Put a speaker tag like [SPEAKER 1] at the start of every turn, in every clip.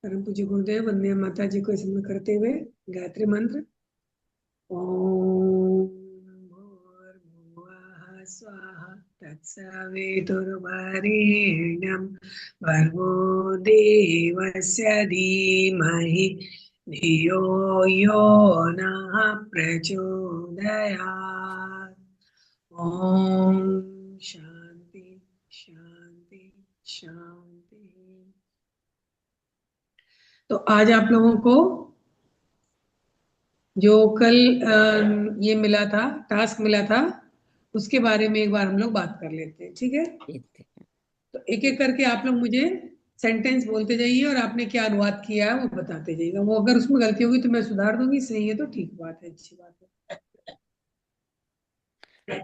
[SPEAKER 1] परम पूज्य गुरुदेव वंदे माता जी को स्मरण करते हुए गायत्री मंत्र। ओम भूर्भुवः स्वाहा तत्सवितुर्वरेण्यं भर्गो देवस्य धीमहि धियो यो नः प्रचोदयात्। ओम शांति शांति शांति। तो आज आप लोगों को जो कल ये मिला था, टास्क मिला था, उसके बारे में एक बार हम लोग बात कर लेते हैं, ठीक है?
[SPEAKER 2] ठीक है।
[SPEAKER 1] तो एक एक करके आप लोग मुझे सेंटेंस बोलते जाइए और आपने क्या अनुवाद किया है वो बताते जाइएगा। वो अगर उसमें गलती होगी तो मैं सुधार दूंगी, सही है तो ठीक बात है, अच्छी बात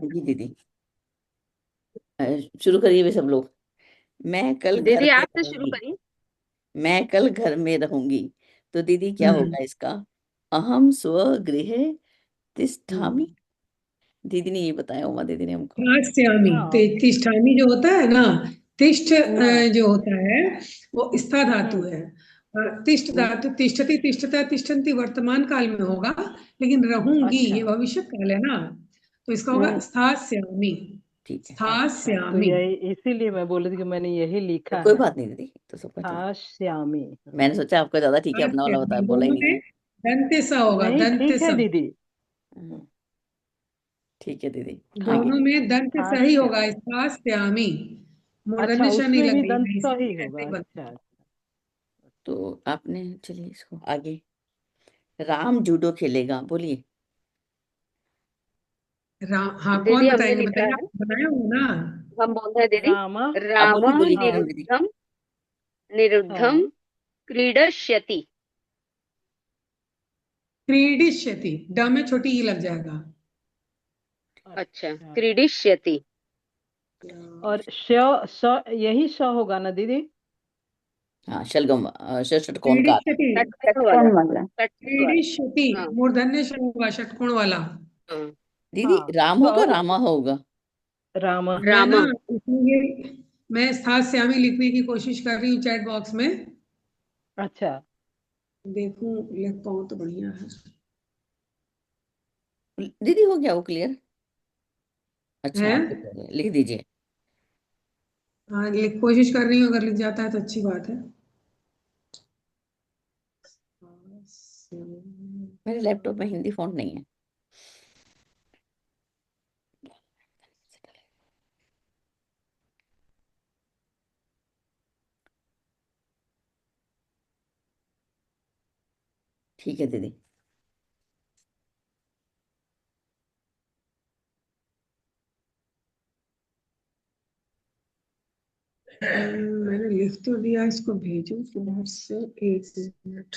[SPEAKER 2] जी दीदी, शुरू करिए वे सब लोग। मैं कल घर
[SPEAKER 3] दीदी
[SPEAKER 2] में
[SPEAKER 3] आप से शुरू
[SPEAKER 2] रहूंगी।
[SPEAKER 3] करिए।
[SPEAKER 2] मैं कल घर में रहूंगी। तो दीदी
[SPEAKER 1] है।
[SPEAKER 2] क्या होगा इसका? अहम स्वगृहे तिष्ठामि।
[SPEAKER 1] हम्म।
[SPEAKER 2] दीदी ने ये बताया, उमा दीदी ने हमको।
[SPEAKER 1] तिष्ठामि,
[SPEAKER 3] हाँ
[SPEAKER 1] तिष्ठामि जो होता है ना, तिष्ठ
[SPEAKER 3] हाँ
[SPEAKER 1] जो होता है वो स्था धातु
[SPEAKER 3] हम्म
[SPEAKER 1] है। और तिष्ठ धातु तिष्ठति तिष्ठता तिष्ठन्ति वर्तमान काल में होगा, लेकिन रहूंगी
[SPEAKER 3] अच्छा
[SPEAKER 1] ये भविष्य काल है ना, तो इसका होगा स्थास्यामि।
[SPEAKER 2] ठीक है,
[SPEAKER 3] अच्छा तो
[SPEAKER 1] स्थास्यामि।
[SPEAKER 3] यही इसीलिए मैं बोल रही थी कि मैंने यही
[SPEAKER 2] तो
[SPEAKER 3] लिखा
[SPEAKER 2] कोई
[SPEAKER 3] है।
[SPEAKER 2] बात नहीं दीदी, तो सबका ठीक।
[SPEAKER 3] था श्यामी।
[SPEAKER 2] मैंने सोचा आपका ज्यादा ठीक है, अपना वाला बताया,
[SPEAKER 1] स्थास्यामि
[SPEAKER 2] बोला ही
[SPEAKER 1] दोनों
[SPEAKER 2] नहीं
[SPEAKER 1] में
[SPEAKER 2] था।
[SPEAKER 1] दंते सा होगा,
[SPEAKER 3] नहीं
[SPEAKER 1] दंते
[SPEAKER 3] ठीक है
[SPEAKER 1] सा।
[SPEAKER 3] दीदी।
[SPEAKER 2] हाँ, ठीक है दीदी, आगे।
[SPEAKER 1] दोनों में दंत
[SPEAKER 3] था
[SPEAKER 1] सही होगा,
[SPEAKER 3] श्यामी।
[SPEAKER 1] स्थास्यामि।
[SPEAKER 3] अच्छा
[SPEAKER 1] मूर्धन्य श नहीं
[SPEAKER 3] उसमें भी
[SPEAKER 1] लगेगा,
[SPEAKER 3] दंत
[SPEAKER 1] इसलिए
[SPEAKER 3] सही
[SPEAKER 1] ऐसे
[SPEAKER 3] होगा।
[SPEAKER 1] ही बनता
[SPEAKER 3] अच्छा
[SPEAKER 1] है।
[SPEAKER 3] अच्छा।
[SPEAKER 2] तो आपने, चलिए इसको आगे। राम जूडो खेलेगा, बोलिए।
[SPEAKER 1] हाँ, कौन
[SPEAKER 3] दीदी हमने
[SPEAKER 1] बताएंगे?
[SPEAKER 3] लिखा
[SPEAKER 1] बताइए,
[SPEAKER 3] है।
[SPEAKER 1] आप बनाए हो ना?
[SPEAKER 3] हम बोल रहे हैं दीदी।
[SPEAKER 2] आप
[SPEAKER 3] राम
[SPEAKER 2] बोलिए, बोलिए दीदी,
[SPEAKER 3] हाँ
[SPEAKER 2] दीदी।
[SPEAKER 3] निरुद्धम निरुद्धम
[SPEAKER 2] हाँ,
[SPEAKER 3] क्रीडष्यति।
[SPEAKER 1] क्रीडिष्यति, ड में छोटी ई लग जाएगा।
[SPEAKER 3] अच्छा
[SPEAKER 2] अच्छा।
[SPEAKER 3] क्रीडिष्यति। और यही श होगा ना दीदी।
[SPEAKER 2] हाँ, शलगम, षटकोण का।
[SPEAKER 1] क्रीडिष्यति,
[SPEAKER 3] षटकोण वाला। षटकोण वाला।
[SPEAKER 1] क्रीडिष्यति
[SPEAKER 3] हाँ
[SPEAKER 1] मूर्धन्य श होगा, षटकोण वाला।
[SPEAKER 3] हाँ
[SPEAKER 2] दीदी
[SPEAKER 3] हाँ
[SPEAKER 2] राम
[SPEAKER 3] तो
[SPEAKER 2] होगा,
[SPEAKER 3] और
[SPEAKER 2] रामा होगा?
[SPEAKER 3] राम।
[SPEAKER 1] मैं
[SPEAKER 3] राम।
[SPEAKER 1] ना इसलिए मैं स्थास्यामी लिखने की कोशिश कर रही हूँ चैट बॉक्स में।
[SPEAKER 3] अच्छा
[SPEAKER 1] देखूं लिख पाऊँ तो बढ़िया है।
[SPEAKER 2] दीदी हो गया वो क्लियर? अच्छा,
[SPEAKER 1] हैं?
[SPEAKER 2] आप लिख रहे हैं, लिख दीजिए।
[SPEAKER 1] हाँ, कोशिश कर रही हूँ, अगर लिख जाता है तो अच्छी बात है।
[SPEAKER 2] मेरे लैपटॉप में हिंदी फॉन्ट नहीं है। ठीक है दीदी।
[SPEAKER 1] मैंने लिख तो दिया, इसको भेजूं किधर से? एक मिनट,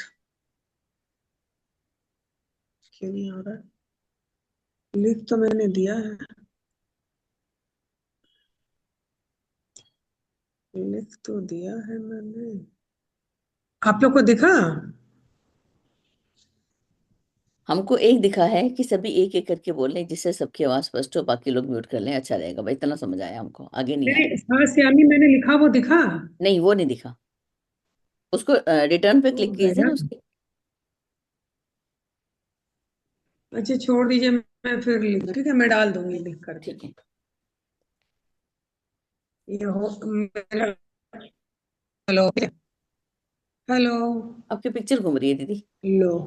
[SPEAKER 1] क्यों नहीं आ रहा? लिख तो मैंने दिया है, लिख तो दिया है मैंने। आप लोग को दिखा?
[SPEAKER 2] हमको एक दिखा है कि सभी एक एक करके बोल रहे हैं, जिससे सबकी आवाज स्पष्ट हो, बाकी लोग म्यूट कर लें, अच्छा रहेगा भाई। इतना समझ आया हमको, आगे नहीं आया।
[SPEAKER 1] मेरे श्यामी मैंने लिखा, वो दिखा?
[SPEAKER 2] नहीं, वो नहीं दिखा। उसको रिटर्न पे
[SPEAKER 1] ओ
[SPEAKER 2] क्लिक कीजिए ना
[SPEAKER 1] गजब।
[SPEAKER 2] उसके।
[SPEAKER 1] अच्छा छोड़ दीजिए, मैं फिर लिख, ठीक है, मैं डाल दूंगी लिख करके।
[SPEAKER 2] ठीक है।
[SPEAKER 1] ये हो मेरा। Hello hello.
[SPEAKER 2] आपकी पिक्चर घूम रही है दीदी।
[SPEAKER 1] लो,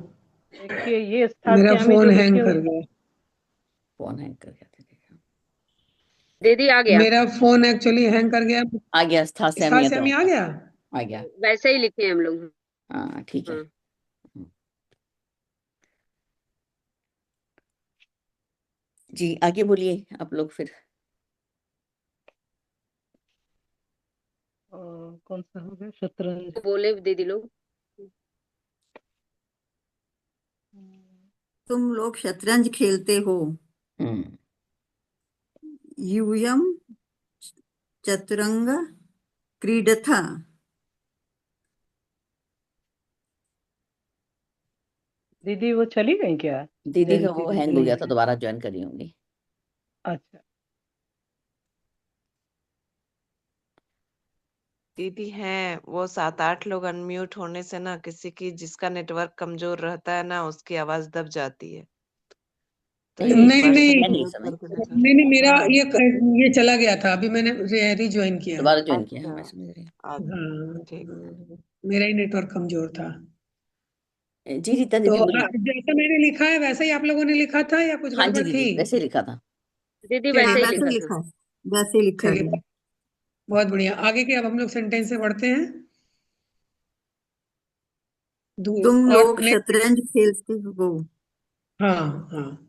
[SPEAKER 3] देखिए ये
[SPEAKER 1] मेरा
[SPEAKER 3] स्थास्यामी
[SPEAKER 1] फोन
[SPEAKER 3] जो
[SPEAKER 1] हैंग
[SPEAKER 3] लिखे
[SPEAKER 1] कर
[SPEAKER 3] हुए।
[SPEAKER 1] गया।
[SPEAKER 2] फोन हैंग कर गया था, देखा।
[SPEAKER 3] दीदी आ गया।
[SPEAKER 1] मेरा फोन एक्चुअली हैंग कर गया।
[SPEAKER 2] आ गया था,
[SPEAKER 1] इसका
[SPEAKER 2] सहमी है तो
[SPEAKER 1] श्यामी आ गया।
[SPEAKER 2] आ गया।
[SPEAKER 3] वैसे ही लिखे हैं हम लोग।
[SPEAKER 2] हाँ, ठीक है।
[SPEAKER 3] हाँ
[SPEAKER 2] जी, आगे बोलिए आप लोग फिर।
[SPEAKER 3] कौन सा हो गया शतरंज। तो बोले दीदी लोग।
[SPEAKER 4] तुम लोग शतरंज खेलते हो।
[SPEAKER 2] हम्म।
[SPEAKER 4] यूयम चतुरंग क्रीडथा।
[SPEAKER 3] दीदी वो चली गई क्या?
[SPEAKER 2] दीदी का
[SPEAKER 3] जयंती
[SPEAKER 2] वो
[SPEAKER 3] दी
[SPEAKER 2] हैंग हो
[SPEAKER 3] चली
[SPEAKER 2] गया था,
[SPEAKER 3] गई।
[SPEAKER 2] दोबारा ज्वाइन करी होंगी।
[SPEAKER 3] अच्छा
[SPEAKER 5] दीदी हैं वो 7-8 लोग अनम्यूट होने से ना किसी की जिसका नेटवर्क कमजोर रहता है ना उसकी आवाज दब जाती है। तो
[SPEAKER 2] नहीं
[SPEAKER 5] एक
[SPEAKER 2] नहीं
[SPEAKER 5] बार से
[SPEAKER 1] नहीं
[SPEAKER 2] मैं नहीं
[SPEAKER 5] म्यूट
[SPEAKER 2] समझ
[SPEAKER 5] करके देखा।
[SPEAKER 1] नहीं नहीं, मेरा
[SPEAKER 5] हाँ
[SPEAKER 1] ये चला गया था, अभी मैंने रिज्वाइन किया।
[SPEAKER 2] दोबारा ज्वाइन किया है,
[SPEAKER 5] अच्छा
[SPEAKER 2] मैं समझ रही हूँ।
[SPEAKER 1] हाँ
[SPEAKER 5] ठीक
[SPEAKER 1] मेरा ही नेटवर्क कमजोर था।
[SPEAKER 2] जी रीता
[SPEAKER 1] तो
[SPEAKER 2] दीदी बोलिए।
[SPEAKER 1] जैसा मैंने लिखा है वैसा ही आप लोगों ने लिखा था या कुछ
[SPEAKER 2] हाँ जी
[SPEAKER 1] गड़बड़
[SPEAKER 2] दीदी
[SPEAKER 1] थी?
[SPEAKER 2] वैसे ही लिखा था।
[SPEAKER 3] दीदी
[SPEAKER 1] चलिए,
[SPEAKER 3] वैसे ही
[SPEAKER 4] वैसे
[SPEAKER 3] लिखा था।
[SPEAKER 4] लिखा है, वैसे लिखा
[SPEAKER 1] चलिए
[SPEAKER 4] है।
[SPEAKER 1] बहुत बढ़िया। आगे के अब हम लोग सेंटेंस से बढ़ते हैं।
[SPEAKER 4] तुम
[SPEAKER 1] और
[SPEAKER 4] लोग शतरंज खेलते हो।
[SPEAKER 1] हाँ हाँ,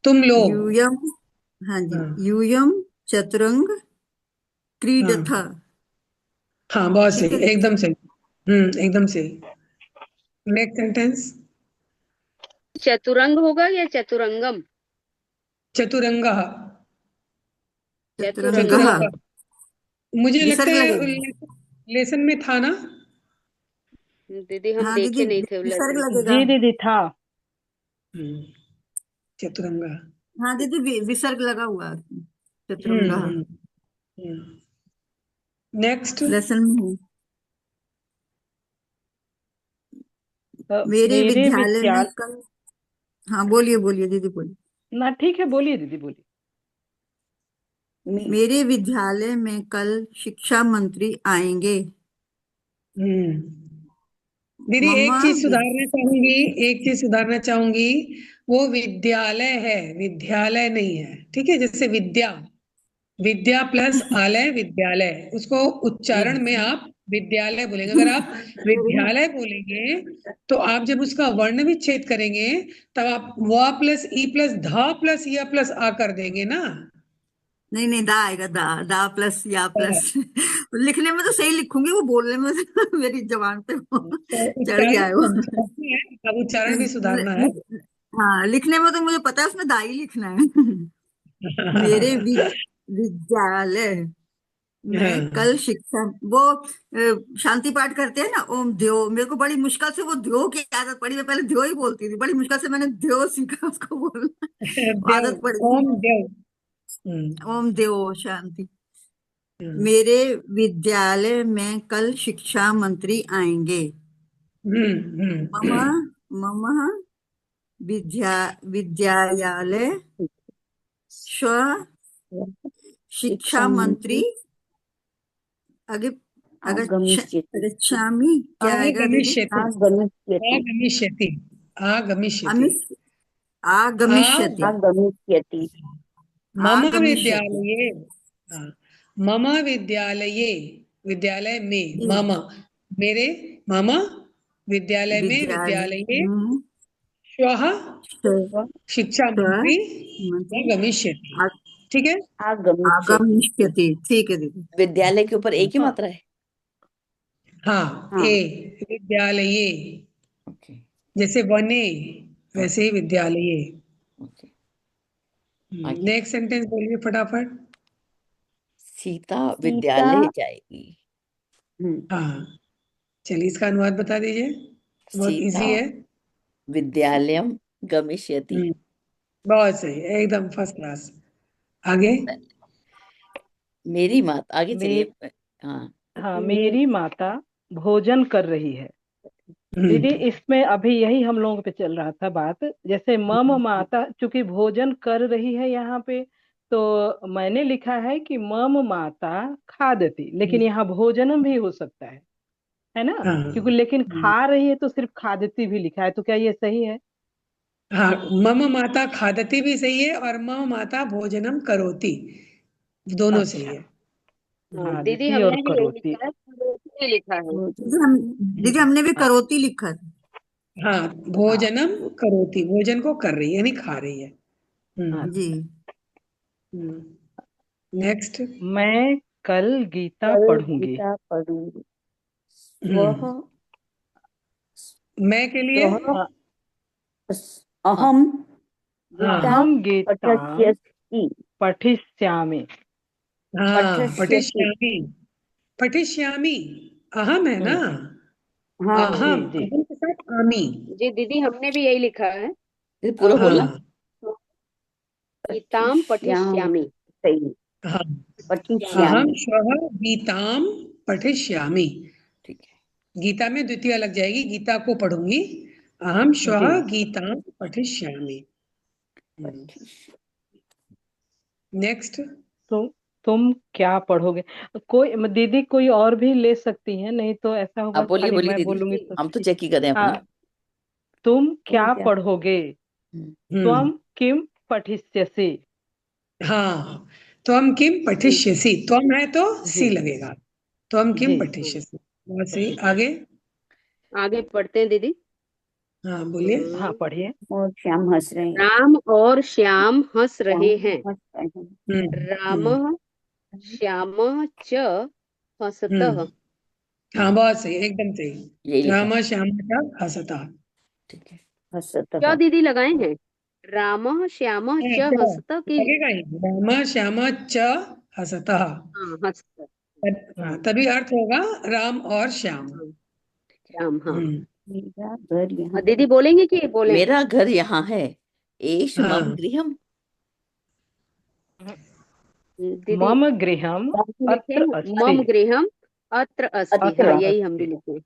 [SPEAKER 1] तुम लोग।
[SPEAKER 4] यूयम, हाँ जी,
[SPEAKER 1] हाँ
[SPEAKER 4] यूयम चतुरंग
[SPEAKER 1] हाँ
[SPEAKER 4] क्रीडथा।
[SPEAKER 1] हाँ, बहुत
[SPEAKER 4] ठीक
[SPEAKER 1] सही,
[SPEAKER 4] है दीदी।
[SPEAKER 1] एकदम सही। एकदम सही। Next sentence.
[SPEAKER 3] चतुरंग होगा या चतुरंगम?
[SPEAKER 1] चतुरंगा।
[SPEAKER 4] चतुरंग,
[SPEAKER 1] चतुरंगा मुझे लगता
[SPEAKER 4] विसर्ग
[SPEAKER 1] है
[SPEAKER 4] लगेगा।
[SPEAKER 1] लेसन में था ना।
[SPEAKER 3] दीदी हम
[SPEAKER 4] हाँ दीदी,
[SPEAKER 3] देखे नहीं थे वो
[SPEAKER 4] विसर्ग
[SPEAKER 3] लेसन।
[SPEAKER 4] लगेगा।
[SPEAKER 3] जी दीदी था।
[SPEAKER 1] हम्म, चतुरंगा।
[SPEAKER 4] हाँ दीदी, विसर्ग लगा हुआ है, चतुरंगा
[SPEAKER 1] नेक्स्ट।
[SPEAKER 4] लेसन में है। मेरे
[SPEAKER 3] मेरे
[SPEAKER 4] विद्यालय में
[SPEAKER 3] विद्यालय।
[SPEAKER 4] कल, हाँ बोलिए बोलिए दीदी बोलिए।
[SPEAKER 3] ना ठीक है, बोलिए दीदी बोलिए।
[SPEAKER 4] मेरे विद्यालय में कल शिक्षा मंत्री आएंगे।
[SPEAKER 1] दीदी
[SPEAKER 4] मम्मा
[SPEAKER 1] एक चीज सुधारना चाहूंगी। वो विद्यालय है, विद्यालय नहीं है, ठीक है? जैसे विद्या, विद्या प्लस आलय विद्यालय, उसको उच्चारण में आप विद्यालय बोलेंगे। अगर आप विद्यालय बोलेंगे तो आप जब उसका वर्ण विच्छेद करेंगे तब आप व प्लस ई प्लस ध प्लस य प्लस आ कर देंगे ना।
[SPEAKER 4] नहीं नहीं, दा आएगा, दा दा प्लस या प्लस। लिखने में तो सही लिखूंगी, वो बोलने में तो मेरी जबान पे वो
[SPEAKER 1] तो
[SPEAKER 4] चढ़ गया
[SPEAKER 1] उच्चारण
[SPEAKER 4] है वो।
[SPEAKER 1] हम सुधारते हैं, अब उच्चारण भी सुधारना है।
[SPEAKER 4] हाँ, लिखने में तो मुझे पता है उसमें दा ही लिखना है। मेरे विद्यालय में कल शिक्षा, वो शांति पाठ करते हैं ना, ओम द्यो, मेरे को बड़ी मुश्किल से वो द्यो की आदत पड़ी। मैं पहले द्यो ही बोलती थी, बड़ी मुश्किल से मैंने द्यो सीखा उसको बोलना। वो
[SPEAKER 1] देव,
[SPEAKER 4] आदत पड़ गई।
[SPEAKER 1] ओम देव। हम्म,
[SPEAKER 4] ओम द्यो शांति।
[SPEAKER 1] हम्म,
[SPEAKER 4] मेरे विद्यालय में कल शिक्षा मंत्री आएंगे। मम
[SPEAKER 1] हम्म।
[SPEAKER 4] मम विद्यालय स्व शिक्षा मंत्री आगे, अगर गच्छामि क्या आएगा दीदी?
[SPEAKER 1] आगमिष्यति, आगमिष्यति, आगमिष्यति।
[SPEAKER 4] अमिस आगमिष्यति।
[SPEAKER 1] मम
[SPEAKER 4] आगमिष्यति
[SPEAKER 1] विद्यालये, हाँ, मम विद्यालये, विद्यालय में,
[SPEAKER 4] जी।
[SPEAKER 1] मम, मेरे, मम विद्यालय में,
[SPEAKER 4] विद्यालय
[SPEAKER 1] विद्यालये
[SPEAKER 4] में
[SPEAKER 1] श्वः
[SPEAKER 4] स्व
[SPEAKER 1] शिक्षा मंत्री
[SPEAKER 4] मंत्री
[SPEAKER 1] आगमिष्यति। ठीक है?
[SPEAKER 4] आगमिष्यति। ठीक है दीदी।
[SPEAKER 2] विद्यालय के ऊपर एक ही मात्रा है।
[SPEAKER 1] हाँ, ए विद्यालये,
[SPEAKER 2] ओके
[SPEAKER 1] जैसे वने वैसे ही विद्यालये।
[SPEAKER 2] ओके आगे।
[SPEAKER 1] नेक्स्ट सेंटेंस बोलिए फटाफट।
[SPEAKER 2] सीता विद्यालय जाएगी।
[SPEAKER 1] हाँ, चलिए इसका अनुवाद बता दीजिए, बहुत
[SPEAKER 2] सीता
[SPEAKER 1] इजी है।
[SPEAKER 2] विद्यालयम गमिष्यति।
[SPEAKER 1] बहुत सही, एकदम फर्स्ट क्लास। आगे।
[SPEAKER 2] मेरी मात आगे चलिए। हाँ
[SPEAKER 3] हाँ, मेरी माता भोजन कर रही है। दीदी
[SPEAKER 1] हम्म,
[SPEAKER 3] इसमें अभी यही हम लोगों पे चल रहा था बात। जैसे मम माता, चूंकि भोजन कर रही है यहाँ पे, तो मैंने लिखा है कि मम माता खादती, लेकिन यहाँ भोजनम भी हो सकता है ना?
[SPEAKER 1] हाँ
[SPEAKER 3] क्योंकि लेकिन खा रही है तो सिर्फ खादती भी लिखा है, तो क्या ये सही है?
[SPEAKER 1] हाँ, मम माता खादती भी सही है और मम माता भोजनम करोति, दोनों सही
[SPEAKER 3] अच्छा,
[SPEAKER 1] है।
[SPEAKER 3] दीदी हमने भी यही लिखा है, करोती लिखा है।
[SPEAKER 4] दीदी हमने भी करोती लिखा है।
[SPEAKER 1] हाँ, भोजनम करोति, भोजन को कर रही है यानी खा रही है।
[SPEAKER 4] जी।
[SPEAKER 1] नेक्स्ट।
[SPEAKER 3] मैं कल गीता पढ़ूंगी।
[SPEAKER 1] मैं के लिए
[SPEAKER 3] हाँ,
[SPEAKER 2] अहम
[SPEAKER 3] अहम गीता पठिष्यामि।
[SPEAKER 1] हाँ, पठिष्यामि, पठिष्यामि, अहम है ना। अहम,
[SPEAKER 3] जी
[SPEAKER 1] अहम के साथ आमी।
[SPEAKER 3] जी दीदी हमने भी यही लिखा है,
[SPEAKER 2] पूरा बोलना।
[SPEAKER 1] हाँ
[SPEAKER 3] गीताम पठिष्यामि।
[SPEAKER 1] हाँ, अहम श्वः गीताम पठिष्यामि।
[SPEAKER 2] ठीक है।
[SPEAKER 1] गीता में द्वितीय लग जाएगी, गीता को पढ़ूंगी। अहम श्वः
[SPEAKER 3] जी
[SPEAKER 1] गीतां पठिष्यामि।
[SPEAKER 2] पठिष्य।
[SPEAKER 1] नेक्स्ट।
[SPEAKER 3] तुम क्या पढ़ोगे? कोई दीदी कोई और भी ले सकती है, नहीं तो ऐसा होगा
[SPEAKER 2] आप बोलिए
[SPEAKER 3] खाली
[SPEAKER 2] बोलिए
[SPEAKER 3] मैं
[SPEAKER 2] दीदी,
[SPEAKER 3] बोलूंगी तो।
[SPEAKER 2] हम तो चेक ही कर रहे हैं अपना।
[SPEAKER 3] हाँ, तुम
[SPEAKER 4] तुम
[SPEAKER 3] क्या
[SPEAKER 4] क्या
[SPEAKER 3] पढ़ोगे?
[SPEAKER 2] हम्म,
[SPEAKER 3] त्वम किम पठिष्यसि?
[SPEAKER 1] हाँ, त्वम किम पठिष्यसि, त्वम है तो सी
[SPEAKER 3] जी
[SPEAKER 1] लगेगा। त्वम किम
[SPEAKER 3] जी
[SPEAKER 1] पठिष्यसि, बहुत सही।
[SPEAKER 3] पठिष्यसि।
[SPEAKER 1] आगे।
[SPEAKER 6] आगे पढ़ते हैं दीदी।
[SPEAKER 1] हाँ बोलिए।
[SPEAKER 3] हाँ पढ़िए।
[SPEAKER 4] और श्याम हंस रहे हैं।
[SPEAKER 6] राम और श्याम हंस रहे
[SPEAKER 4] श्याम
[SPEAKER 6] हैं।
[SPEAKER 4] हंस रहे हैं।
[SPEAKER 1] हम्म
[SPEAKER 6] रामः श्यामः च हसतः।
[SPEAKER 1] हम्म हाँ, बहुत सही, एकदम सही।
[SPEAKER 2] यही लिखा है।
[SPEAKER 1] राम श्याम हसता।
[SPEAKER 2] ठीक है।
[SPEAKER 4] हंसता
[SPEAKER 6] क्या दीदी लगाए हैं? रामः श्यामः च
[SPEAKER 1] अच्छा,
[SPEAKER 6] हसतः की?
[SPEAKER 1] लगेगा ही, राम श्याम च हसता।
[SPEAKER 6] हाँ हसतः।
[SPEAKER 1] हाँ,
[SPEAKER 3] हम्म
[SPEAKER 1] तभी अर्थ होगा राम और श्याम।
[SPEAKER 6] हाँ, श्याम हाँ।
[SPEAKER 1] हम्म
[SPEAKER 4] मेरा घर यहाँ
[SPEAKER 6] और दीदी बोलेंगे कि बोले?
[SPEAKER 2] मेरा घर यहाँ है, एष मम
[SPEAKER 1] हाँ
[SPEAKER 2] गृहम।
[SPEAKER 6] दीदी
[SPEAKER 3] मम गृहम
[SPEAKER 6] लिखे
[SPEAKER 3] अत्र अस्ति।
[SPEAKER 6] मम गृहम अत्र अस्ति।
[SPEAKER 3] अत्र
[SPEAKER 6] हाँ यही हम भी
[SPEAKER 3] अस्ति।
[SPEAKER 6] लिखे।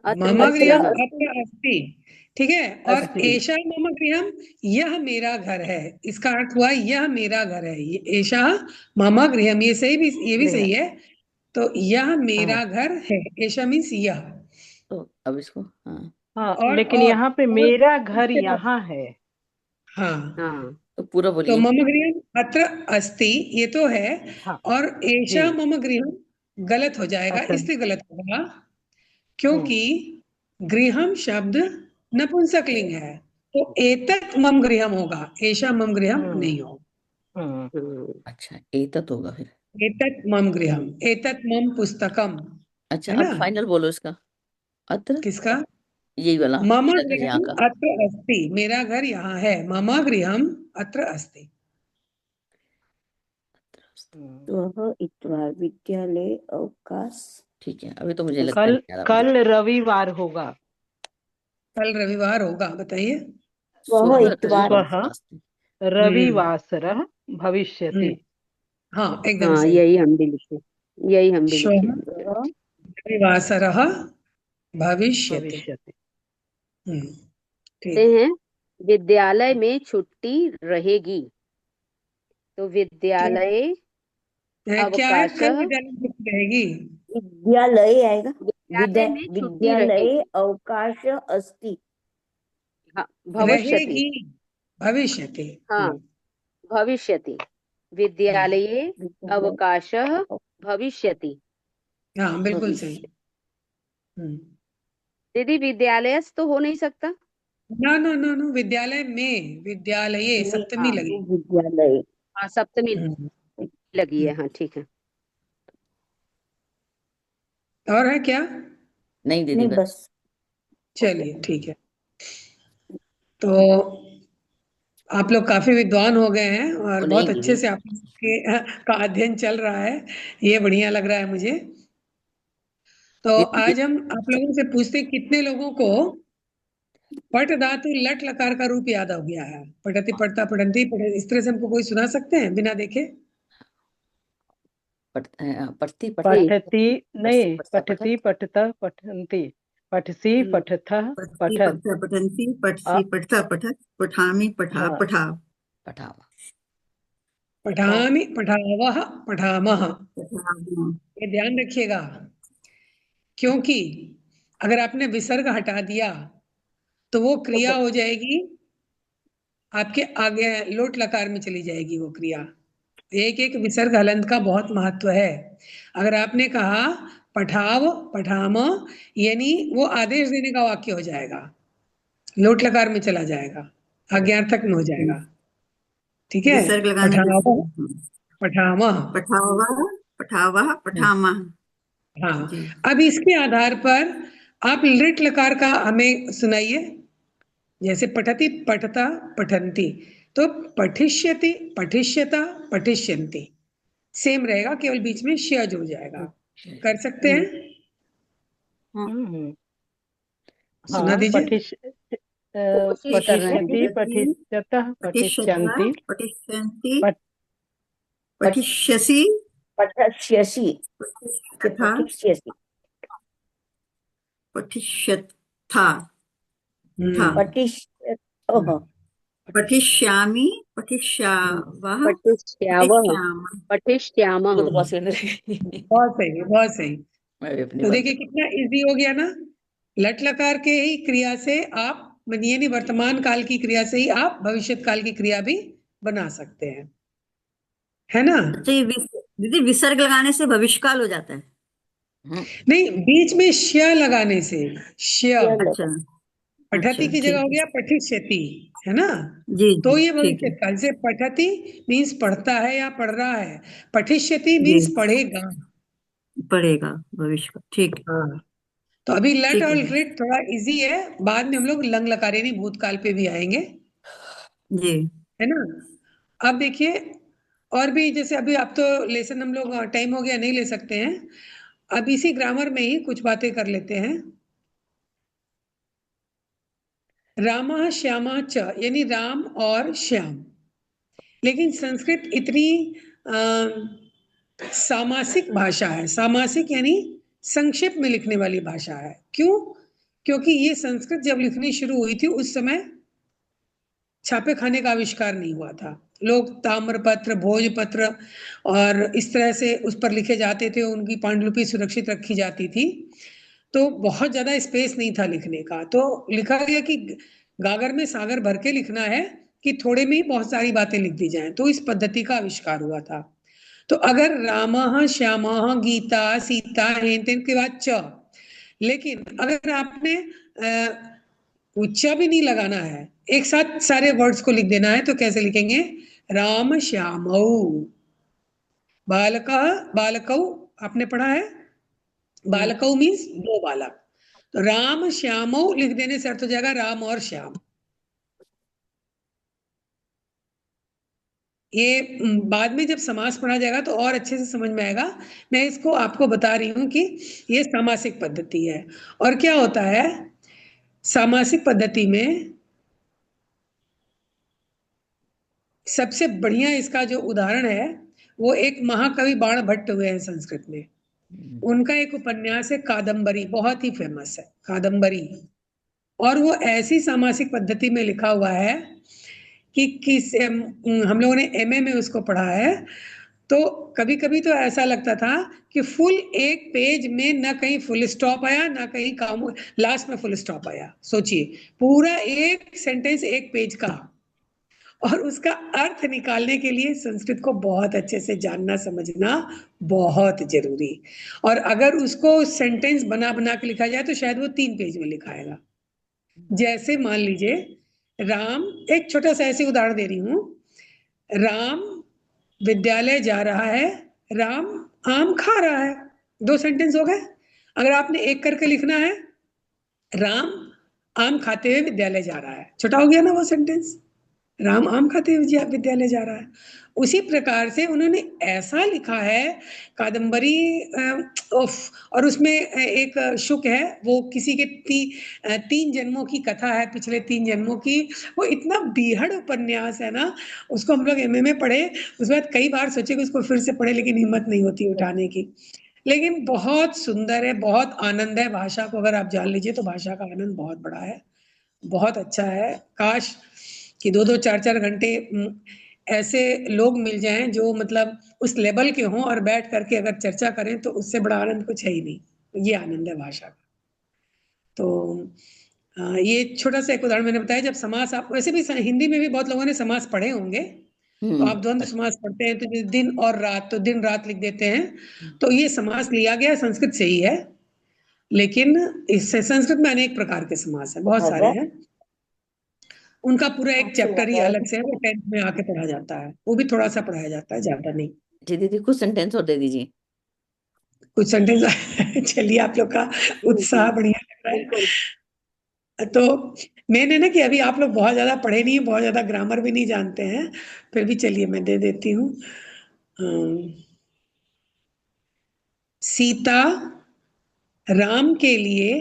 [SPEAKER 6] अत्र
[SPEAKER 1] मम
[SPEAKER 6] अस्ति
[SPEAKER 1] गृहम
[SPEAKER 6] हाँ।
[SPEAKER 1] अत्र अस्ति। ठीक है। और
[SPEAKER 3] अस्ति।
[SPEAKER 1] एषा मम गृहम, यह मेरा घर है। इसका अर्थ हुआ यह मेरा घर है। ये एषा मम गृहम, ये सही भी, ये भी
[SPEAKER 3] गृह।
[SPEAKER 1] सही है। तो यह
[SPEAKER 3] हाँ
[SPEAKER 1] मेरा घर है, एषा मीन्स यह।
[SPEAKER 2] तो अब इसको, हाँ
[SPEAKER 3] हाँ,
[SPEAKER 1] और
[SPEAKER 3] लेकिन
[SPEAKER 1] और
[SPEAKER 3] यहाँ पे
[SPEAKER 1] और
[SPEAKER 3] मेरा घर
[SPEAKER 1] इसके बाद,
[SPEAKER 3] यहाँ है।
[SPEAKER 1] हाँ,
[SPEAKER 6] हाँ
[SPEAKER 2] तो पूरा
[SPEAKER 1] तो
[SPEAKER 2] बोलिए।
[SPEAKER 1] मम गृहम अत्र अस्ति, ये तो है।
[SPEAKER 3] हाँ
[SPEAKER 1] और
[SPEAKER 3] जी।
[SPEAKER 1] एषा मम गृहम गलत हो जाएगा,
[SPEAKER 3] अच्छा।
[SPEAKER 1] इसलिए गलत होगा क्योंकि गृहम शब्द नपुंसकलिंग है। तो एतत् मम गृहम होगा, एषा मम गृहम
[SPEAKER 3] हम्म
[SPEAKER 1] नहीं होगा।
[SPEAKER 3] हम्म
[SPEAKER 6] हाँ
[SPEAKER 2] अच्छा, एतत होगा फिर।
[SPEAKER 1] एतत् मम गृहम, एतत् मम पुस्तकम,
[SPEAKER 2] अच्छा,
[SPEAKER 1] है
[SPEAKER 2] अब
[SPEAKER 1] ना।
[SPEAKER 2] फाइनल बोलो इसका। अत्र,
[SPEAKER 1] किसका?
[SPEAKER 2] यही वाला,
[SPEAKER 1] मम
[SPEAKER 2] मेरा घर यहाँ
[SPEAKER 1] गृहम
[SPEAKER 2] का।
[SPEAKER 1] अत्र अस्ति, मेरा घर यहाँ है। मम गृहम अत्र अस्ति।
[SPEAKER 3] हम्म।
[SPEAKER 4] वह इतवार विद्यालय अवकाश।
[SPEAKER 2] ठीक है, अभी तो मुझे लगता
[SPEAKER 3] कल
[SPEAKER 2] नहीं आ रहा मुझे।
[SPEAKER 3] कल रविवार होगा।
[SPEAKER 1] कल रविवार होगा, बताइए।
[SPEAKER 4] वह
[SPEAKER 2] श्वः
[SPEAKER 4] इतवार
[SPEAKER 3] स्वः
[SPEAKER 2] रविवासरः।
[SPEAKER 3] रविवासरः भविष्यति।
[SPEAKER 1] हम्म हाँ, एकदम
[SPEAKER 6] हाँ
[SPEAKER 1] सही।
[SPEAKER 6] यही हम भी लिखे। यही हम भी लिखे।
[SPEAKER 1] श्वः
[SPEAKER 4] वह
[SPEAKER 1] रविवासरः भविष्यति।
[SPEAKER 3] भविष्यति।
[SPEAKER 1] हम्म
[SPEAKER 6] ते
[SPEAKER 1] ठीक।
[SPEAKER 6] हैं विद्यालय में छुट्टी रहेगी। तो
[SPEAKER 1] क्या
[SPEAKER 6] विद्यालय
[SPEAKER 1] क्या है? कल
[SPEAKER 6] अवकाशः।
[SPEAKER 1] विद्यालय में छुट्टी रहेगी।
[SPEAKER 4] विद्यालय आएगा।
[SPEAKER 6] विद्यालय में छुट्टी
[SPEAKER 4] विद्यालय
[SPEAKER 6] रहेगी।
[SPEAKER 4] अवकाश अस्ति।
[SPEAKER 6] हाँ भविष्यति।
[SPEAKER 1] रहेगी, भविष्यति।
[SPEAKER 6] हाँ भविष्यति। विद्यालये
[SPEAKER 4] विद्यालय
[SPEAKER 6] अवकाशः भविष्यति।
[SPEAKER 1] हाँ, बिल्कुल सही।
[SPEAKER 4] भविष्य।
[SPEAKER 1] हम्म
[SPEAKER 6] दीदी विद्यालयस तो हो नहीं सकता।
[SPEAKER 1] ना ना ना ना, विद्यालय में, विद्यालये
[SPEAKER 6] नहीं
[SPEAKER 1] सप्तमी
[SPEAKER 6] हाँ
[SPEAKER 1] लगी।
[SPEAKER 4] विद्यालय
[SPEAKER 6] हाँ सप्तमी
[SPEAKER 1] हम्म
[SPEAKER 6] लगी है।
[SPEAKER 1] हम्म।
[SPEAKER 6] हाँ ठीक है।
[SPEAKER 1] और है क्या?
[SPEAKER 2] नहीं दीदी,
[SPEAKER 4] नहीं
[SPEAKER 2] बस।
[SPEAKER 4] बस।
[SPEAKER 1] चलिए ठीक है। तो आप लोग काफी विद्वान हो गए हैं और
[SPEAKER 2] वो
[SPEAKER 1] बहुत
[SPEAKER 2] नहीं
[SPEAKER 1] अच्छे
[SPEAKER 2] दीदी,
[SPEAKER 1] से आपके का अध्ययन चल रहा है। ये बढ़िया लग रहा है मुझे। तो
[SPEAKER 2] दीदी
[SPEAKER 1] आज हम आप लोगों से पूछते हैं, कितने लोगों को पट धातु लट लकार का रूप याद हो गया है? पठति पढ़ता पढ़ंती इस तरह से हमको कोई सुना सकते हैं बिना देखे?
[SPEAKER 2] पढ़ती पढ़ता
[SPEAKER 6] जी
[SPEAKER 3] पठति
[SPEAKER 2] पढ़सी
[SPEAKER 3] नहीं,
[SPEAKER 2] पढ़ता
[SPEAKER 3] पठति
[SPEAKER 2] पठत।
[SPEAKER 3] पठतः पठन्ति। पठसि
[SPEAKER 6] हम्म,
[SPEAKER 3] पठथः
[SPEAKER 4] पठति
[SPEAKER 3] पठत्।
[SPEAKER 4] पठता पठन्ति
[SPEAKER 3] अ,
[SPEAKER 4] पठसि पठता पठत् पठामि पठा
[SPEAKER 3] हाँ
[SPEAKER 4] पठा
[SPEAKER 2] पठावा।
[SPEAKER 1] पठामि पठावः पठामः।
[SPEAKER 4] पठामि।
[SPEAKER 1] ये ध्यान रखिएगा, क्योंकि अगर आपने विसर्ग हटा दिया तो वो क्रिया हो जाएगी आपके आगे, लोट लकार में चली जाएगी वो क्रिया। एक एक विसर्ग हलंत का बहुत महत्व है। अगर आपने कहा पठाव पठाम, यानी वो आदेश देने का वाक्य हो जाएगा, लोट लकार में चला जाएगा, आज्ञार्थक में हो जाएगा। ठीक है।
[SPEAKER 4] विसर्ग लगाने के
[SPEAKER 1] पठाव पठामह।
[SPEAKER 4] पठावः पठावः पठामः।
[SPEAKER 1] हाँ,
[SPEAKER 4] जी
[SPEAKER 1] अब इसके आधार पर आप लिट लकार का हमें सुनाइए। जैसे पठति पठता पठन्ति, तो पठिष्यति पठिष्यता पठिष्यन्ति सेम रहेगा, केवल बीच में श जुड़ जाएगा। कर सकते हैं?
[SPEAKER 4] हाँ
[SPEAKER 3] हम्म,
[SPEAKER 1] सुना
[SPEAKER 3] हाँ
[SPEAKER 1] दीजिए।
[SPEAKER 6] कोशिश कर रहे हैं
[SPEAKER 3] पठिष्यति
[SPEAKER 6] दीदी।
[SPEAKER 3] पठिष्यतः
[SPEAKER 4] पठिष्यतः
[SPEAKER 3] पठिष्यन्ति
[SPEAKER 4] पठिष्यन्ति
[SPEAKER 3] पठ
[SPEAKER 4] पठिष्यसि
[SPEAKER 2] पठस्यसि कि
[SPEAKER 4] था
[SPEAKER 2] पठिष्यसि?
[SPEAKER 4] पठिष्यत था
[SPEAKER 2] पठिष्य ओह
[SPEAKER 4] पठिष्यामि पठिष्यावः
[SPEAKER 6] पठिष्यावः
[SPEAKER 4] पठिष्यामः
[SPEAKER 6] पठिष्यामः।
[SPEAKER 2] वो तो बहुत सुंदर
[SPEAKER 1] बहुत सही, बहुत सही।
[SPEAKER 2] मैं भी अपनी
[SPEAKER 1] तो
[SPEAKER 2] बात
[SPEAKER 1] देखिए कितना इजी हो गया ना। लट लकार के ही क्रिया से आप यानी वर्तमान काल की क्रिया से ही आप भविष्य काल की क्रिया भी बना सकते हैं, है ना।
[SPEAKER 4] अच्छा, ये दीदी विसर्ग लगाने से भविष्यकाल हो जाता है?
[SPEAKER 1] नहीं, बीच में श्य लगाने से, श्य
[SPEAKER 4] अच्छा
[SPEAKER 1] पठती
[SPEAKER 4] अच्छा,
[SPEAKER 1] की जगह
[SPEAKER 4] ठीक
[SPEAKER 1] हो
[SPEAKER 4] है।
[SPEAKER 1] गया पठिष्यति, है ना।
[SPEAKER 4] जी
[SPEAKER 1] तो
[SPEAKER 4] जी,
[SPEAKER 1] ये
[SPEAKER 4] ठीक
[SPEAKER 1] भविष्य
[SPEAKER 4] है।
[SPEAKER 1] काल से पठती मीन्स पढ़ता है या पढ़ रहा है, पठिष्यति
[SPEAKER 4] जी,
[SPEAKER 1] मीन्स पढ़ेगा।
[SPEAKER 4] पढ़ेगा भविष्य का, ठीक है।
[SPEAKER 1] हाँ, तो अभी लट
[SPEAKER 4] ठीक
[SPEAKER 1] और
[SPEAKER 4] है
[SPEAKER 1] लिट थोड़ा इजी है, बाद में हम लोग लंग लकार यानी भूतकाल पे भी आएंगे,
[SPEAKER 4] जी।
[SPEAKER 1] है ना। अब देखिए और भी, जैसे अभी आप तो लेसन हम लोग टाइम हो गया नहीं ले सकते हैं, अब इसी ग्रामर में ही कुछ बातें कर लेते हैं। रामः श्यामः च यानी राम और श्याम, लेकिन संस्कृत इतनी सामासिक भाषा है, सामासिक यानी संक्षेप में लिखने वाली भाषा है। क्यों? क्योंकि ये संस्कृत जब लिखनी शुरू हुई थी उस समय छापे खाने का आविष्कार नहीं हुआ था। लोग ताम्रपत्र, भोजपत्र और इस तरह से उस पर लिखे जाते थे, उनकी पांडुलिपि सुरक्षित रखी जाती थी। तो बहुत ज़्यादा स्पेस नहीं था लिखने का, तो लिखा गया कि गागर में सागर भर के लिखना है कि थोड़े में ही बहुत सारी बातें लिख दी जाएं, तो इस पद्धति का आविष्कार हुआ था। तो अगर रामः श्यामः गीता सीता हेन तेन के बाद च, लेकिन अगर आपने उच्चा भी नहीं लगाना है, एक साथ सारे वर्ड्स को लिख देना है, तो कैसे लिखेंगे? राम श्यामौ बालका बालकौ, आपने पढ़ा है बालकौ मीन्स दो बालक, तो राम श्यामौ लिख देने से अर्थ हो जाएगा राम और श्याम। ये बाद में जब समास पढ़ा जाएगा तो और अच्छे से समझ में आएगा। मैं इसको आपको बता रही हूँ कि ये सामासिक पद्धति है। और क्या होता है सामासिक पद्धति में, सबसे बढ़िया इसका जो उदाहरण है वो एक महाकवि बाण भट्ट हुए हैं संस्कृत में। उनका एक उपन्यास है कादम्बरी, बहुत ही फेमस है कादम्बरी। और वो ऐसी सामासिक पद्धति में लिखा हुआ है कि हम लोगों ने एमए में उसको पढ़ा है, तो कभी कभी तो ऐसा लगता था कि फुल एक पेज में ना कहीं फुल स्टॉप आया ना कहीं काम लास्ट में फुल स्टॉप आया। सोचिए पूरा एक सेंटेंस एक पेज का, और उसका अर्थ निकालने के लिए संस्कृत को बहुत अच्छे से जानना समझना बहुत जरूरी। और अगर उसको सेंटेंस बना बना के लिखा जाए तो शायद वो 3 पेज में लिखाएगा। जैसे मान लीजिए राम, एक छोटा सा ऐसे उदाहरण दे रही हूँ, राम विद्यालय जा रहा है, राम आम खा रहा है, 2 सेंटेंस हो गए। अगर आपने एक करके लिखना है, राम आम खाते हुए विद्यालय जा रहा है, छोटा हो गया ना वो सेंटेंस, राम आम खाते हुए विद्यालय जा रहा है। उसी प्रकार से उन्होंने ऐसा लिखा है कादम्बरी, और उसमें एक शुक है, वो किसी के 3 जन्मों की कथा है, पिछले 3 जन्मों की। वो इतना बीहड़ उपन्यास है ना, उसको हम लोग एमए में पढ़े, उसके बाद कई बार सोचे कि उसको फिर से पढ़े, लेकिन हिम्मत नहीं होती उठाने की। लेकिन बहुत सुंदर है, बहुत आनंद है। भाषा को अगर आप जान लीजिए तो भाषा का आनंद बहुत बड़ा है, बहुत अच्छा है। काश कि 2-2 4-4 घंटे ऐसे लोग मिल जाएं जो मतलब उस लेवल के हों और बैठ करके अगर चर्चा करें, तो उससे बड़ा आनंद कुछ है ही नहीं। ये आनंद है भाषा का। तो ये छोटा सा एक उदाहरण मैंने बताया। जब समास, आप वैसे भी हिंदी में भी बहुत लोगों ने समास पढ़े होंगे, तो आप द्वंद्व समास पढ़ते हैं तो जैसे दिन और रात, तो दिन रात लिख देते हैं। तो ये समास लिया गया संस्कृत से ही है, लेकिन इससे संस्कृत में अनेक प्रकार के समास हैं, बहुत सारे हैं। उनका पूरा एक चैप्टर ही अलग से है, वो 10th में आके पढ़ा जाता है, वो भी थोड़ा सा पढ़ाया जाता है, ज्यादा नहीं।
[SPEAKER 2] जी दीदी कुछ सेंटेंस और दे दीजिए।
[SPEAKER 1] कुछ सेंटेंस चलिए, आप लोग का उत्साह बढ़िया लग रहा
[SPEAKER 6] बिल्कुल।
[SPEAKER 1] है। तो मेन है ना कि अभी आप लोग बहुत ज्यादा पढ़े नहीं, बहुत ज्यादा ग्रामर भी नहीं जानते हैं, फिर भी चलिए मैं दे देती हूँ। सीता राम के लिए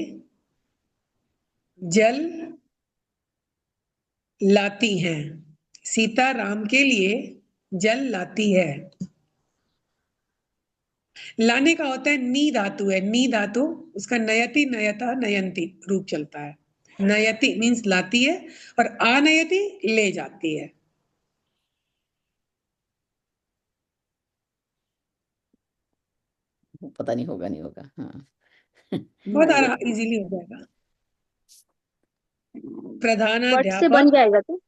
[SPEAKER 1] जल लाती हैं, सीता राम के लिए जल लाती है। लाने का होता है नी धातु है, नी धातु, उसका नयति नयता नयंती रूप चलता है। नयति मीन्स लाती है और आनयति ले जाती है।
[SPEAKER 2] पता नहीं होगा, नहीं होगा। हाँ।
[SPEAKER 1] बहुत
[SPEAKER 6] नयति
[SPEAKER 1] इजीली हो जाएगा।
[SPEAKER 6] वट से
[SPEAKER 1] प्रधानाध्यापक।
[SPEAKER 6] बन जाएगा तो।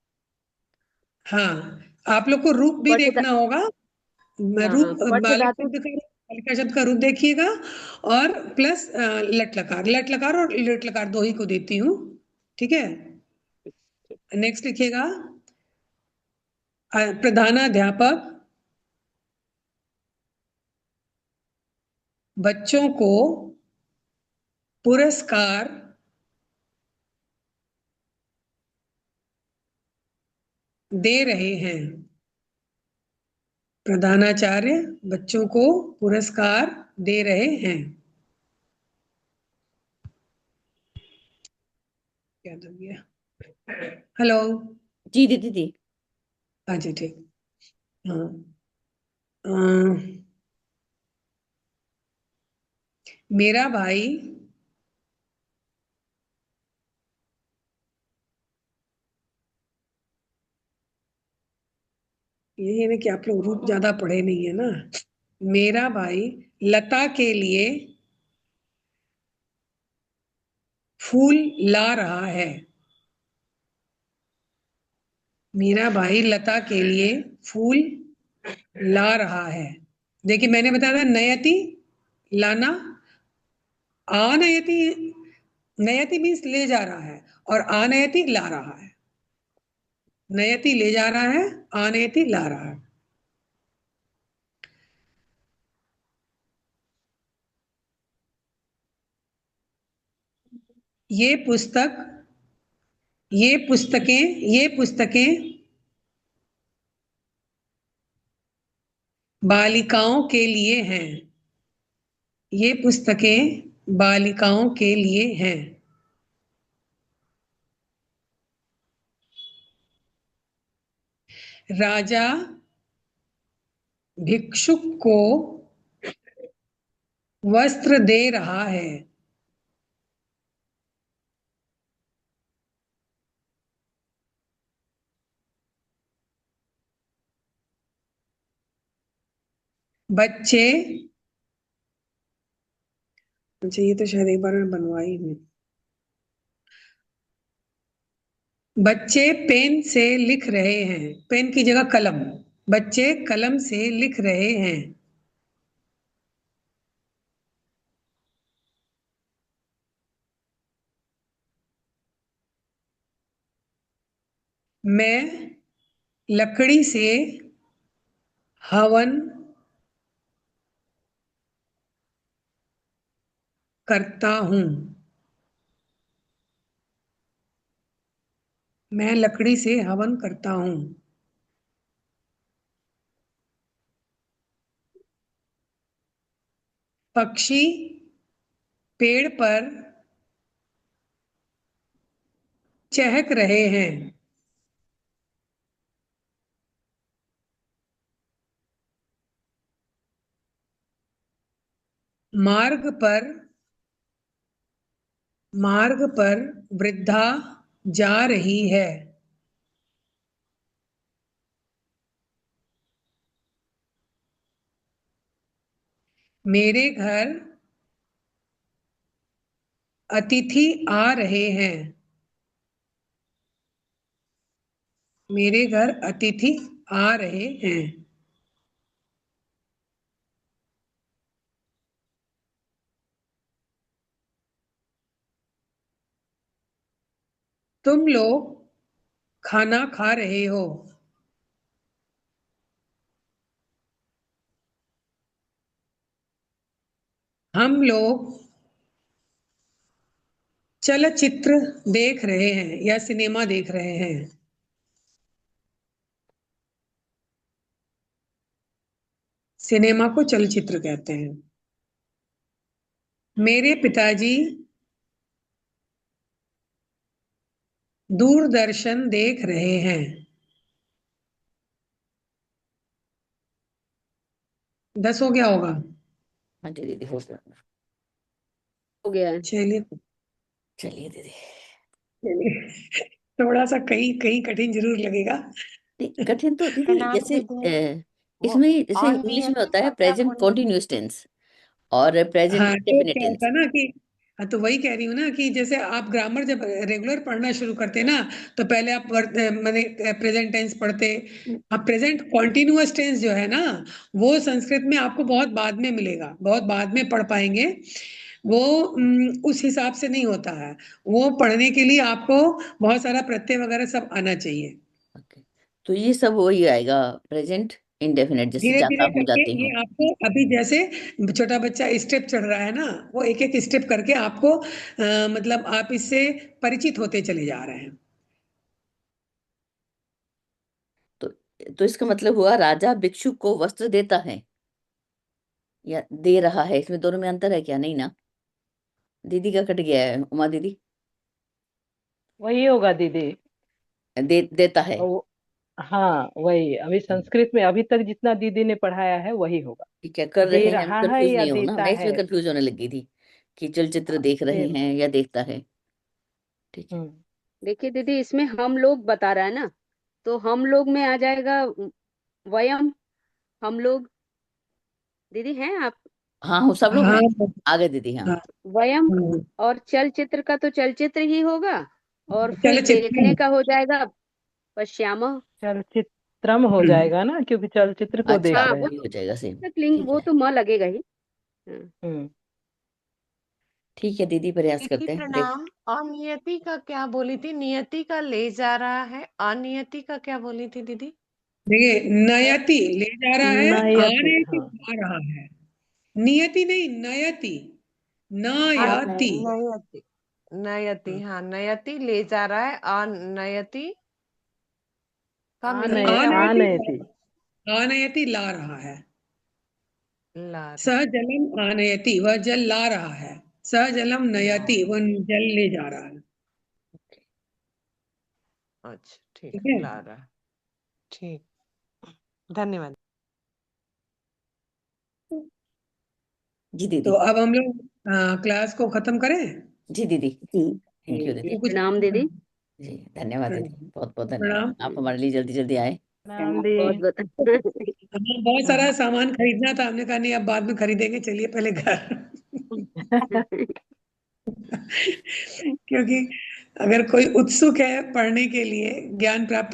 [SPEAKER 1] हाँ, आप लोग को रूप भी
[SPEAKER 6] वट
[SPEAKER 1] देखना होगा।
[SPEAKER 6] हाँ,
[SPEAKER 1] रूप
[SPEAKER 6] वट
[SPEAKER 1] बालक
[SPEAKER 6] धातु।
[SPEAKER 1] शब्द का, बालिका शब्द का रूप देखिएगा, और प्लस लट लकार, लट लकार और लट लकार दो ही को देती हूँ। ठीक है, नेक्स्ट लिखिएगा। प्रधानाध्यापक बच्चों को पुरस्कार दे रहे हैं। प्रधानाचार्य बच्चों को पुरस्कार दे रहे हैं। क्या दो गया? हेलो।
[SPEAKER 2] जी दीदी दी।
[SPEAKER 1] हाँ जी, ठीक। हाँ, अ, मेरा भाई यही है ना कि आप लोग रूप ज्यादा पढ़े नहीं है ना। मेरा भाई लता के लिए फूल ला रहा है। मेरा भाई लता के लिए फूल ला रहा है। देखिए, मैंने बताया था नयति लाना, आनयति, नयति मीन्स ले जा रहा है और आनयति ला रहा है। नयति ले जा रहा है, आनयति ला रहा है। ये पुस्तक, ये पुस्तकें बालिकाओं के लिए हैं। ये पुस्तकें बालिकाओं के लिए हैं। राजा भिक्षुक को वस्त्र दे रहा है। बच्चे, अच्छा ये तो शायद एक बार मैं बनवाई हूँ। बच्चे पेन से लिख रहे हैं। पेन की जगह कलम। बच्चे कलम से लिख रहे हैं। मैं लकड़ी से हवन करता हूँ। मैं लकड़ी से हवन करता हूँ। पक्षी पेड़ पर चहक रहे हैं। मार्ग पर, मार्ग पर वृद्धा जा रही है। मेरे घर अतिथि आ रहे हैं। मेरे घर अतिथि आ रहे हैं। तुम लोग खाना खा रहे हो। हम लोग चलचित्र देख रहे हैं या सिनेमा देख रहे हैं। सिनेमा को चलचित्र कहते हैं। मेरे पिताजी दूरदर्शन देख रहे हैं। 10 हो गया होगा।
[SPEAKER 2] हाँ जी दीदी, हो गया।
[SPEAKER 6] हो गया है।
[SPEAKER 1] चलिए
[SPEAKER 2] चलिए दीदी।
[SPEAKER 1] चलिए थोड़ा सा कहीं कहीं कठिन जरूर लगेगा।
[SPEAKER 2] नहीं, कठिन तो दीदी
[SPEAKER 5] प्रणाम
[SPEAKER 2] जैसे
[SPEAKER 5] दीदी। वो
[SPEAKER 2] इसमें जैसे इंग्लिश में
[SPEAKER 5] अनियति
[SPEAKER 2] होता
[SPEAKER 5] का
[SPEAKER 2] है
[SPEAKER 5] क्या
[SPEAKER 2] प्रेजेंट
[SPEAKER 5] बोली थी?
[SPEAKER 2] कॉन्टिन्यूअस टेंस और प्रेजेंट
[SPEAKER 1] हाँ, तो
[SPEAKER 2] इंडेफिनिट
[SPEAKER 1] क्या होता
[SPEAKER 2] टेंस।
[SPEAKER 1] है ना कि हाँ, तो वही कह रही हूँ ना कि जैसे आप ग्रामर जब रेगुलर पढ़ना शुरू करते ना, तो पहले आप माने प्रेजेंट टेंस पढ़ते। अब प्रेजेंट कॉन्टिन्यूअस टेंस जो है ना, वो संस्कृत में आपको बहुत बाद में मिलेगा, बहुत बाद में पढ़ पाएंगे। वो उस हिसाब से नहीं होता है। वो पढ़ने के लिए आपको बहुत सारा प्रत्यय वगैरह सब आना चाहिए।
[SPEAKER 2] ओके, तो ये सब वही आएगा, प्रेजेंट इंडेफिनिट, जैसे
[SPEAKER 1] धीरे
[SPEAKER 2] जाता
[SPEAKER 1] धीरे
[SPEAKER 2] हूँ
[SPEAKER 1] करके
[SPEAKER 2] जाती
[SPEAKER 1] ये
[SPEAKER 2] हूँ।
[SPEAKER 1] आपको अभी जैसे छोटा बच्चा स्टेप चढ़ रहा है ना, वो एक एक स्टेप करके आपको मतलब आप इससे परिचित होते चले जा रहे हैं।
[SPEAKER 2] तो तो इसका मतलब हुआ राजा भिक्षु को वस्त्र देता है या दे रहा है, इसमें दोनों में अंतर है क्या? नहीं ना? दीदी का कट गया है, उमा दीदी।
[SPEAKER 3] वही होगा दीदी।
[SPEAKER 2] देता है।
[SPEAKER 3] वो हाँ, वही अभी संस्कृत में अभी तक जितना दीदी ने पढ़ाया है वही होगा।
[SPEAKER 2] ठीक है, कर
[SPEAKER 3] दे
[SPEAKER 2] रहे हैं, हम
[SPEAKER 3] रहा है
[SPEAKER 2] कंफ्यूज
[SPEAKER 3] या
[SPEAKER 2] नहीं हो ना,
[SPEAKER 3] देता
[SPEAKER 2] मैं
[SPEAKER 3] है।
[SPEAKER 2] इसमें कंफ्यूज होने लगी थी कि चलचित्र देख रहे
[SPEAKER 3] फिर
[SPEAKER 2] हैं या देखता है। ठीक है।
[SPEAKER 3] हम्म
[SPEAKER 6] देखिए दीदी, इसमें हम लोग बता रहा है ना, तो हम लोग में आ जाएगा वयम, हम लोग। दीदी हैं आप?
[SPEAKER 2] हाँ, हम सब लोग
[SPEAKER 1] हाँ
[SPEAKER 2] हैं। आ गए दीदी, हाँ।
[SPEAKER 1] हाँ
[SPEAKER 6] वयम।
[SPEAKER 1] हाँ।
[SPEAKER 6] और चलचित्र का तो चलचित्र ही होगा। और फिर
[SPEAKER 1] चलचित्र।
[SPEAKER 6] देखने का हो जाएगा पश्याम।
[SPEAKER 3] चलचित्रम हो जाएगा ना, क्योंकि चलचित्र को
[SPEAKER 2] अच्छा,
[SPEAKER 3] देख
[SPEAKER 6] हाँ,
[SPEAKER 3] रहे
[SPEAKER 6] वो
[SPEAKER 3] हैं।
[SPEAKER 2] वही
[SPEAKER 6] तो
[SPEAKER 2] हो जाएगा सेम।
[SPEAKER 6] लिंग,
[SPEAKER 2] ठीक
[SPEAKER 6] वो
[SPEAKER 2] है।
[SPEAKER 6] तो म लगेगा ही। हाँ।
[SPEAKER 3] हम्म
[SPEAKER 2] ठीक है दीदी, प्रयास
[SPEAKER 5] दीदी
[SPEAKER 2] करते हैं
[SPEAKER 5] प्रणाम। अनियति का क्या बोली थी? नियति का ले जा रहा है, अनियति का क्या बोली थी दीदी?
[SPEAKER 1] देखिए, नयति ले जा रहा है,
[SPEAKER 3] नयति,
[SPEAKER 1] आनयति
[SPEAKER 3] हाँ।
[SPEAKER 1] आ रहा है। नियति नहीं, नयति। नयति।
[SPEAKER 5] नयति। नयति, हाँ, नयति ले जा रहा है, अनयति का मीनिंग क्या हुआ?
[SPEAKER 1] आनयति
[SPEAKER 3] आनयति।
[SPEAKER 1] आनयति ला रहा है।
[SPEAKER 5] ला रहा।
[SPEAKER 1] सह जलम आनयति, वह जल ला रहा है। सह जलम नयति, वह जल ले जा रहा है।
[SPEAKER 5] अच्छा, ठीक,
[SPEAKER 1] ठीक है।
[SPEAKER 5] ला रहा है। ठीक, धन्यवाद।
[SPEAKER 2] जी
[SPEAKER 1] तो
[SPEAKER 2] दीदी।
[SPEAKER 1] अब हम लोग क्लास को खत्म करें।
[SPEAKER 2] जी दीदी, थैंक यू
[SPEAKER 6] जी
[SPEAKER 2] दीदी।
[SPEAKER 1] तो कुछ
[SPEAKER 6] प्रणाम दीदी।
[SPEAKER 2] जी धन्यवाद दीदी, बहुत बहुत धन्यवाद,
[SPEAKER 1] प्रणाम।
[SPEAKER 2] आप हमारे लिए जल्दी जल्दी आए।
[SPEAKER 3] नाम दी।
[SPEAKER 6] बहुत बहुत
[SPEAKER 1] हमें बहुत सारा सामान खरीदना था, हमने कहा नहीं अब बाद में खरीदेंगे, चलिए पहले घर। क्योंकि अगर कोई उत्सुक है पढ़ने के लिए, ज्ञान प्राप्त